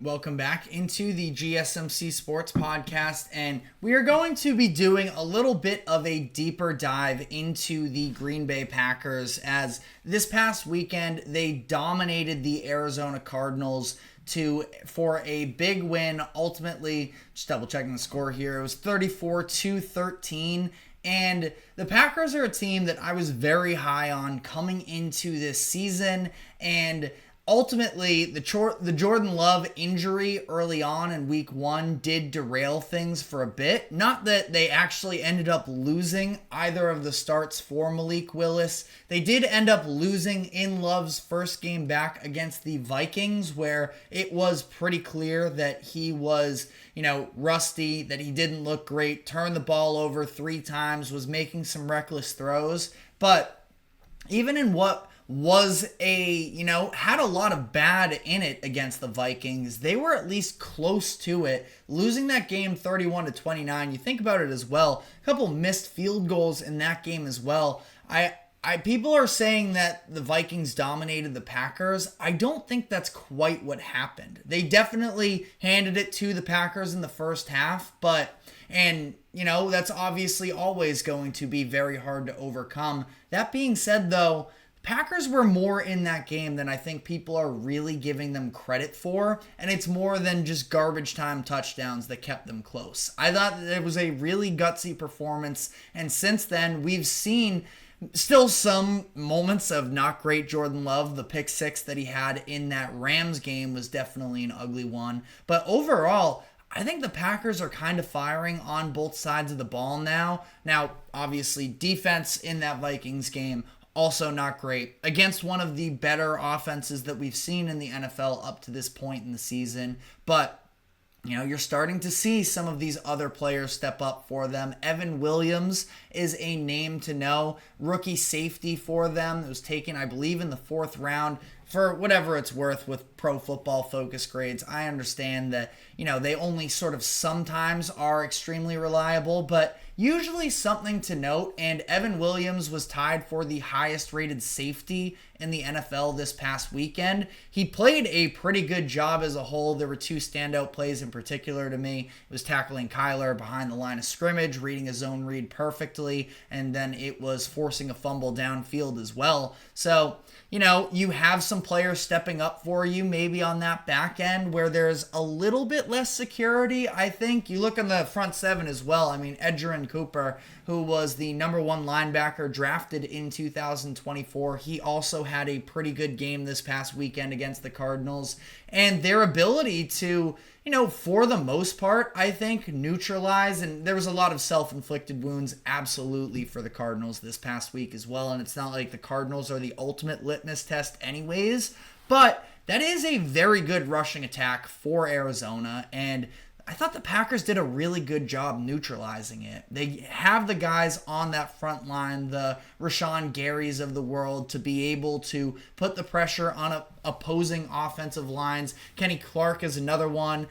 Welcome back into the GSMC Sports Podcast, and we are going to be doing a little bit of a deeper dive into the Green Bay Packers, as this past weekend they dominated the Arizona Cardinals for a big win. Ultimately, just double checking the score here, it was 34-13. And the Packers are a team that I was very high on coming into this season, and ultimately, the Jordan Love injury early on in week one did derail things for a bit. Not that they actually ended up losing either of the starts for Malik Willis. They did end up losing in Love's first game back against the Vikings, where it was pretty clear that he was, rusty, that he didn't look great, turned the ball over 3 times, was making some reckless throws. But even in what was had a lot of bad in it against the Vikings, they were at least close to it, losing that game 31-29. You think about it as well, a couple missed field goals in that game as well. People are saying that the Vikings dominated the Packers. I don't think that's quite what happened. They definitely handed it to the Packers in the first half, that's obviously always going to be very hard to overcome. That being said, though, Packers were more in that game than I think people are really giving them credit for, and it's more than just garbage time touchdowns that kept them close. I thought that it was a really gutsy performance, and since then, we've seen still some moments of not great Jordan Love. The pick 6 that he had in that Rams game was definitely an ugly one, but overall, I think the Packers are kind of firing on both sides of the ball now. Now, obviously, defense in that Vikings game, also not great against one of the better offenses that we've seen in the NFL up to this point in the season. But, you're starting to see some of these other players step up for them. Evan Williams is a name to know. Rookie safety for them. It was taken, I believe, in the 4th round. For whatever it's worth with Pro Football Focus grades, I understand that, they only sort of sometimes are extremely reliable, but usually something to note. And Evan Williams was tied for the highest rated safety in the NFL this past weekend. He played a pretty good job as a whole. There were 2 standout plays in particular to me. It was tackling Kyler behind the line of scrimmage, reading a zone read perfectly, and then it was forcing a fumble downfield as well. So, you have some players stepping up for you maybe on that back end where there's a little bit less security, I think. You look on the front 7 as well. I mean, Edgerrin Cooper, who was the number 1 linebacker drafted in 2024, he also had a pretty good game this past weekend against the Cardinals. And their ability to, for the most part, I think, neutralize, and there was a lot of self-inflicted wounds absolutely for the Cardinals this past week as well, and it's not like the Cardinals are the ultimate litmus test anyways, but that is a very good rushing attack for Arizona, and I thought the Packers did a really good job neutralizing it. They have the guys on that front line, the Rashawn Garys of the world, to be able to put the pressure on opposing offensive lines. Kenny Clark is another one.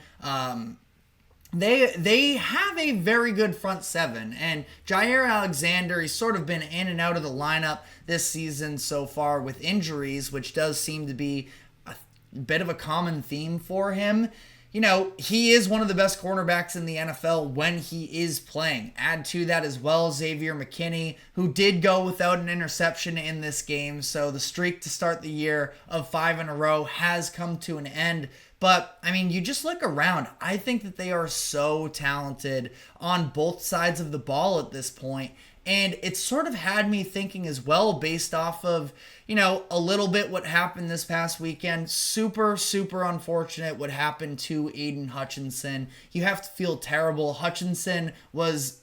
They have a very good front 7, and Jair Alexander, he's sort of been in and out of the lineup this season so far with injuries, which does seem to be a bit of a common theme for him. He is one of the best cornerbacks in the NFL when he is playing. Add to that as well Xavier McKinney, who did go without an interception in this game. So the streak to start the year of 5 in a row has come to an end. But, you just look around. I think that they are so talented on both sides of the ball at this point. And it sort of had me thinking as well, based off of, a little bit what happened this past weekend. Super, super unfortunate what happened to Aiden Hutchinson. You have to feel terrible. Hutchinson was,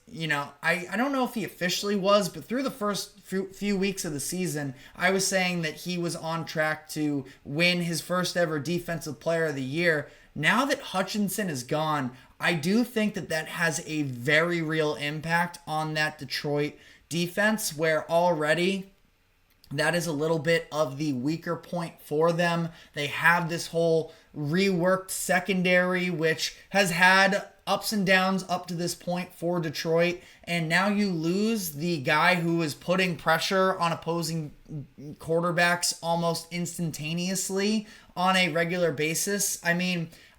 I don't know if he officially was, but through the first few weeks of the season, I was saying that he was on track to win his first ever Defensive Player of the Year. Now that Hutchinson is gone, I do think that has a very real impact on that Detroit defense, where already that is a little bit of the weaker point for them. They have this whole reworked secondary, which has had ups and downs up to this point for Detroit. And now you lose the guy who is putting pressure on opposing quarterbacks almost instantaneously on a regular basis.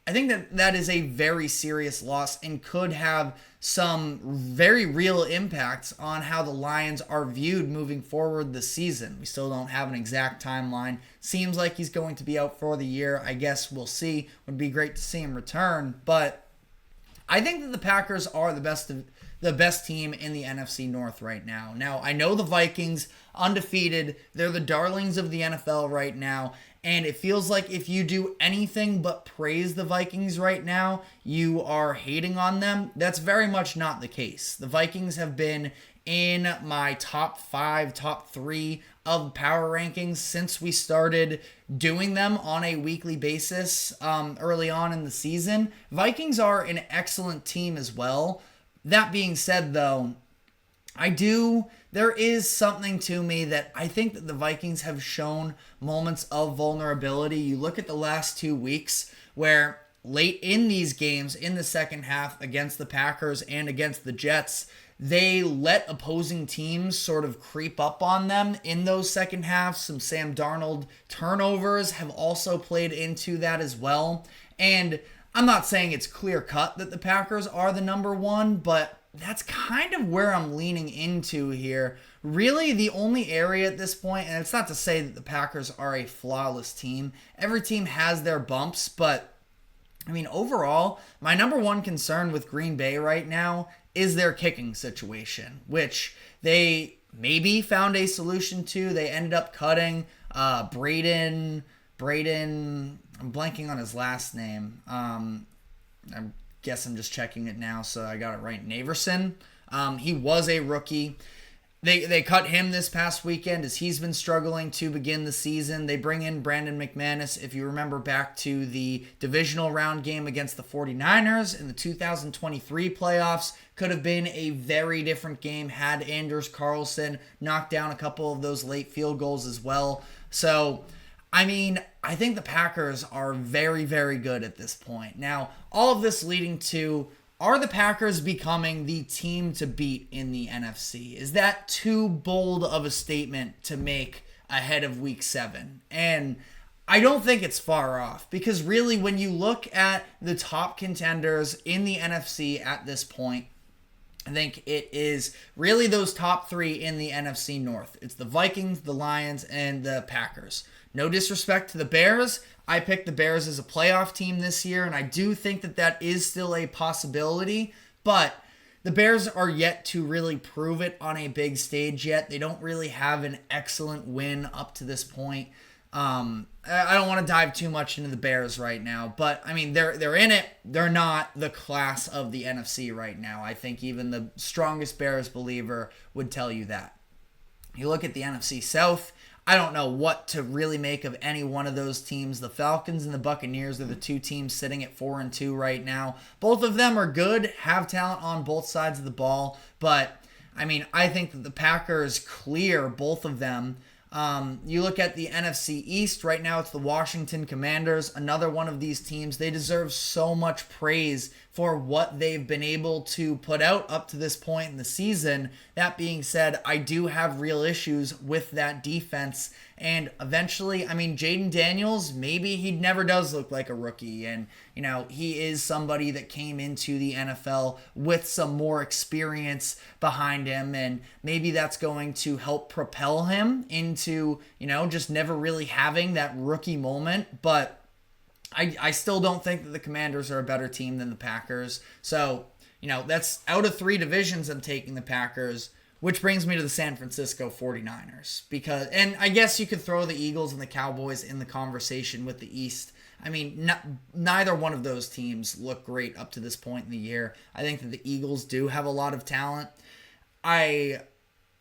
I think that is a very serious loss and could have some very real impacts on how the Lions are viewed moving forward this season. We still don't have an exact timeline. Seems like he's going to be out for the year. I guess we'll see. Would be great to see him return, but I think that the Packers are the best team in the NFC North right now. Now, I know the Vikings, undefeated, they're the darlings of the NFL right now, and it feels like if you do anything but praise the Vikings right now, you are hating on them. That's very much not the case. The Vikings have been in my top 5, top 3 of power rankings since we started doing them on a weekly basis early on in the season. Vikings are an excellent team as well. That being said, though, there is something to me that I think that the Vikings have shown moments of vulnerability. You look at the last 2 weeks where late in these games, in the second half against the Packers and against the Jets, they let opposing teams sort of creep up on them in those second halves. Some Sam Darnold turnovers have also played into that as well. And I'm not saying it's clear cut that the Packers are the number one, but that's kind of where I'm leaning into here. Really, the only area at this point, and it's not to say that the Packers are a flawless team. Every team has their bumps, but I mean, overall, my number one concern with Green Bay right now is their kicking situation, which they maybe found a solution to. They ended up cutting Braden, I'm blanking on his last name. I guess I'm just checking it now, so I got it right. Naverson. He was a rookie. They cut him this past weekend as he's been struggling to begin the season. They bring in Brandon McManus. If you remember back to the divisional round game against the 49ers in the 2023 playoffs, could have been a very different game had Anders Carlson knocked down a couple of those late field goals as well. So, I mean, I think the Packers are very, very good at this point. Now, all of this leading to, are the Packers becoming the team to beat in the NFC? Is that too bold of a statement to make ahead of Week 7? And I don't think it's far off, because really when you look at the top contenders in the NFC at this point, I think it is really those top 3 in the NFC North. It's the Vikings, the Lions, and the Packers. No disrespect to the Bears. I picked the Bears as a playoff team this year, and I do think that that is still a possibility, but the Bears are yet to really prove it on a big stage yet. They don't really have an excellent win up to this point. I don't want to dive too much into the Bears right now, but I mean, they're in it. They're not the class of the NFC right now. I think even the strongest Bears believer would tell you that. You look at the NFC South, I don't know what to really make of any one of those teams. The Falcons and the Buccaneers are the 2 teams sitting at 4-2 right now. Both of them are good, have talent on both sides of the ball, but I mean, I think that the Packers clear both of them. You look at the NFC East right now, it's the Washington Commanders, another one of these teams. They deserve so much praise for what they've been able to put out up to this point in the season. That being said, I do have real issues with that defense. And eventually, I mean, Jaden Daniels, maybe he never does look like a rookie. And, you know, he is somebody that came into the NFL with some more experience behind him. And maybe that's going to help propel him into, you know, just never really having that rookie moment. But I still don't think that the Commanders are a better team than the Packers. So, you know, that's out of 3 divisions, I'm taking the Packers. Which brings me to the San Francisco 49ers. And I guess you could throw the Eagles and the Cowboys in the conversation with the East. I mean, neither one of those teams look great up to this point in the year. I think that the Eagles do have a lot of talent. I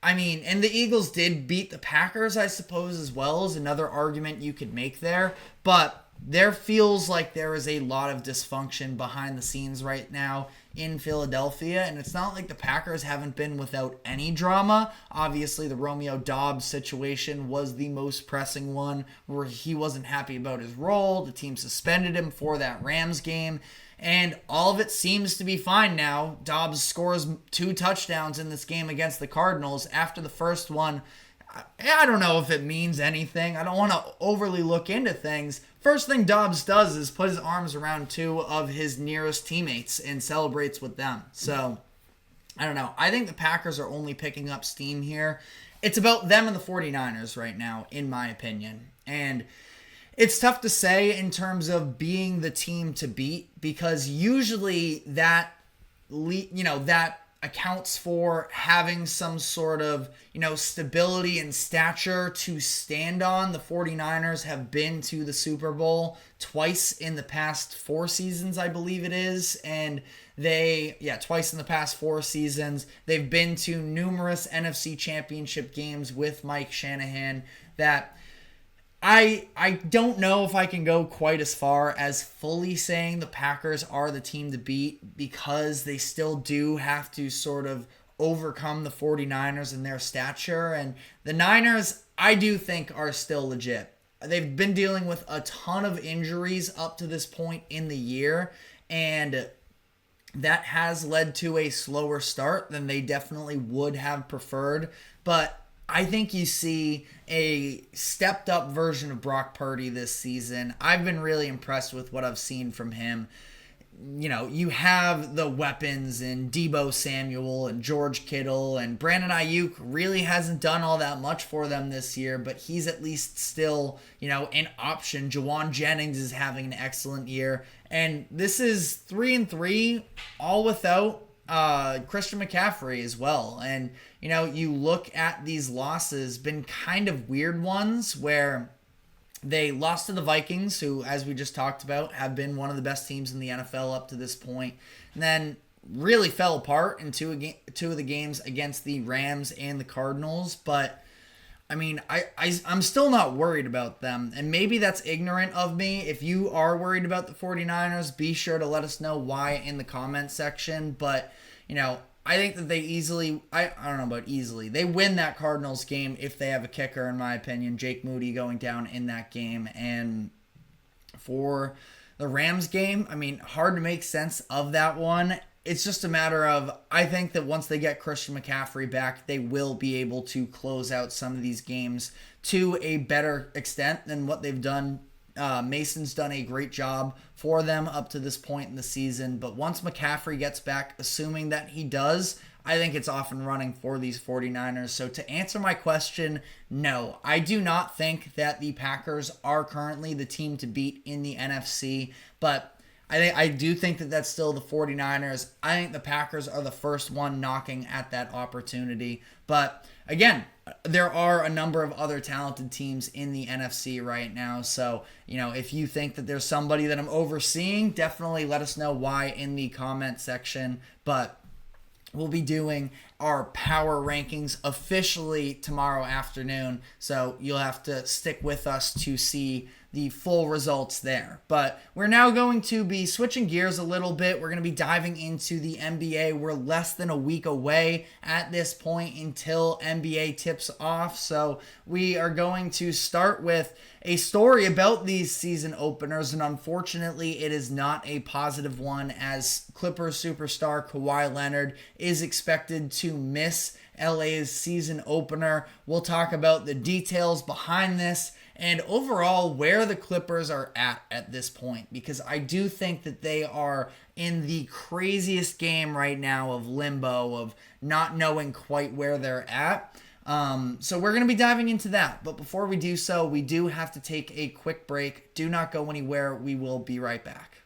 mean, and the Eagles did beat the Packers, I suppose, as well, is another argument you could make there. But there feels like there is a lot of dysfunction behind the scenes right now in Philadelphia, and it's not like the Packers haven't been without any drama. Obviously, the Romeo Doubs situation was the most pressing one, where he wasn't happy about his role. The team suspended him for that Rams game, and all of it seems to be fine now. Doubs scores 2 touchdowns in this game against the Cardinals. After the first one, I don't know if it means anything. I don't want to overly look into things. first thing Dobbs does is put his arms around two of his nearest teammates and celebrates with them. So, I don't know. I think the Packers are only picking up steam here. It's about them and the 49ers right now, in my opinion. And it's tough to say in terms of being the team to beat, because usually that accounts for having some sort of, stability and stature to stand on. The 49ers have been to the Super Bowl twice in the past 4 seasons, I believe it is. And twice in the past 4 seasons. They've been to numerous NFC championship games with Mike Shanahan that I don't know if I can go quite as far as fully saying the Packers are the team to beat, because they still do have to sort of overcome the 49ers and their stature. And the Niners, I do think, are still legit. They've been dealing with a ton of injuries up to this point in the year, and that has led to a slower start than they definitely would have preferred. But I think you see a stepped up version of Brock Purdy this season. I've been really impressed with what I've seen from him. You have the weapons in Deebo Samuel and George Kittle, and Brandon Ayuk really hasn't done all that much for them this year, but he's at least still, an option. Jawan Jennings is having an excellent year, and this is 3-3, all without Christian McCaffrey as well. And you look at these losses, been kind of weird ones, where they lost to the Vikings, who, as we just talked about, have been one of the best teams in the NFL up to this point, and then really fell apart in two of the games against the Rams and the Cardinals. But I mean, I'm still not worried about them, and maybe that's ignorant of me. If you are worried about the 49ers, be sure to let us know why in the comment section. But I think that they easily, I don't know about easily, they win that Cardinals game if they have a kicker, in my opinion. Jake Moody going down in that game. And for the Rams game, I mean, hard to make sense of that one. It's just a matter of, I think that once they get Christian McCaffrey back, they will be able to close out some of these games to a better extent than what they've done. Mason's done a great job for them up to this point in the season, but once McCaffrey gets back, assuming that he does, I think it's off and running for these 49ers. So to answer my question, no, I do not think that the Packers are currently the team to beat in the NFC, but I do think that that's still the 49ers. I think the Packers are the first one knocking at that opportunity. But again, there are a number of other talented teams in the NFC right now. So, if you think that there's somebody that I'm overseeing, definitely let us know why in the comment section. But we'll be doing our power rankings officially tomorrow afternoon. So you'll have to stick with us to see the full results there. But we're now going to be switching gears a little bit. We're going to be diving into the NBA. We're less than a week away at this point until NBA tips off. So we are going to start with a story about these season openers, and unfortunately it is not a positive one, as Clippers superstar Kawhi Leonard is expected to miss LA's season opener. We'll talk about the details behind this and overall where the Clippers are at this point, because I do think that they are in the craziest game right now of limbo, of not knowing quite where they're at. So we're going to be diving into that. But before we do so, we do have to take a quick break. Do not go anywhere. We will be right back.